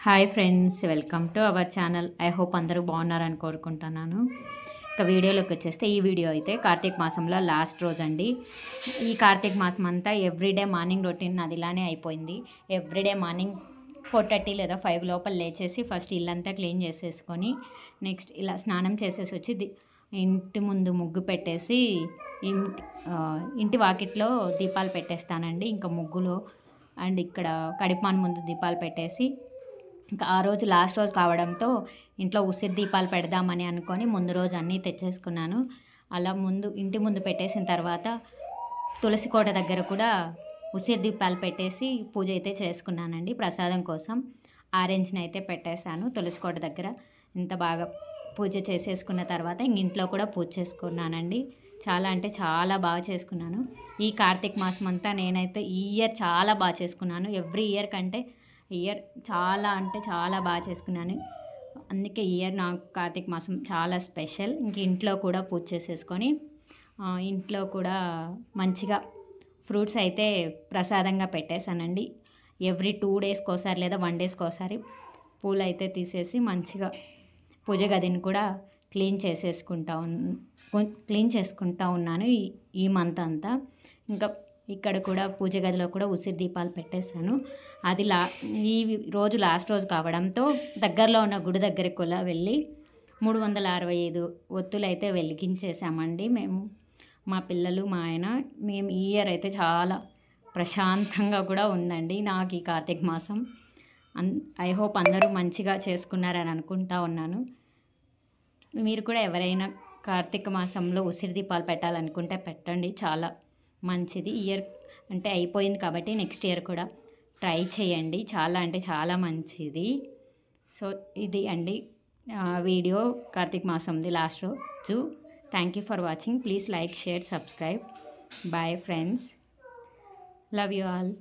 Hi friends, welcome to our channel. I hope అందరూ బాగున్నారని కోరుకుంటున్నాను. ఇక వీడియోలోకి వచ్చేస్తే ఈ వీడియో అయితే కార్తీక మాసంలో లాస్ట్ రోజు అండి. ఈ కార్తీక మాసం అంతా ఎవ్రీడే మార్నింగ్ రొటీన్ అది ఇలానే అయిపోయింది. ఎవ్రీడే మార్నింగ్ 4:30 లేదా 5 లోపల లేచేసి ఫస్ట్ ఇల్లంతా క్లీన్ చేసేసుకొని నెక్స్ట్ ఇలా స్నానం చేసేసి వచ్చి ఇంటి ముందు ముగ్గు పెట్టేసి ఇంటి వాకిట్లో దీపాలు పెట్టేస్తానండి. ఇంకా ముగ్గులు అండ్ ఇక్కడ కడిపాన్ ముందు దీపాలు పెట్టేసి ఇంకా ఆ రోజు లాస్ట్ రోజు కావడంతో ఇంట్లో ఉసిరి దీపాలు పెడదామని అనుకొని ముందు రోజు అన్నీ తెచ్చేసుకున్నాను. అలా ఇంటి ముందు పెట్టేసిన తర్వాత తులసి కోట దగ్గర కూడా ఉసిరి దీపాలు పెట్టేసి పూజ అయితే చేసుకున్నానండి. ప్రసాదం కోసం ఆరెంజ్ని అయితే పెట్టేశాను తులసి కోట దగ్గర. ఇంత బాగా పూజ చేసేసుకున్న తర్వాత ఇంట్లో కూడా పూజ చేసుకున్నానండి. చాలా అంటే చాలా బాగా చేసుకున్నాను. ఈ కార్తీక మాసం అంతా నేనైతే ఈ ఇయర్ చాలా బాగా చేసుకున్నాను. ఎవ్రీ ఇయర్ కంటే ఇయర్ చాలా అంటే చాలా బాగా చేసుకున్నాను. అందుకే ఇయర్ నాకు కార్తీక మాసం చాలా స్పెషల్. ఇంక ఇంట్లో కూడా పూజ చేసేసుకొని ఇంట్లో కూడా మంచిగా ఫ్రూట్స్ అయితే ప్రసాదంగా పెట్టేశానండి. ఎవ్రీ 2 డేస్కి ఒకసారి లేదా 1 డేస్కి ఒకసారి పూలు అయితే తీసేసి మంచిగా పూజ గదిని కూడా క్లీన్ చేసుకుంటా ఉన్నాను ఈ మంత్ అంతా. ఇంకా ఇక్కడ కూడా పూజ గదిలో కూడా ఉసిరి దీపాలు పెట్టేశాను. అది ఈ రోజు లాస్ట్ రోజు కావడంతో దగ్గరలో ఉన్న గుడి దగ్గరికి కూడా వెళ్ళి 365 ఒత్తులు అయితే వెలిగించేసామండి. మేము, మా పిల్లలు, మా ఆయన, మేము ఈ ఇయర్ అయితే చాలా ప్రశాంతంగా కూడా ఉందండి నాకు ఈ కార్తీక మాసం. ఐ హోప్ అందరూ మంచిగా చేసుకున్నారని అనుకుంటా ఉన్నాను. మీరు కూడా ఎవరైనా కార్తీక మాసంలో ఉసిరి దీపాలు పెట్టాలనుకుంటే పెట్టండి, చాలా మంచిది. ఇయర్ అంటే అయిపోయింది కాబట్టి నెక్స్ట్ ఇయర్ కూడా ట్రై చేయండి, చాలా అంటే చాలా మంచిది. సో ఇది అండి వీడియో కార్తీక మాసంది లాస్ట్ రోజు. Thank you for watching. Please like, share, subscribe. Bye friends, love you all.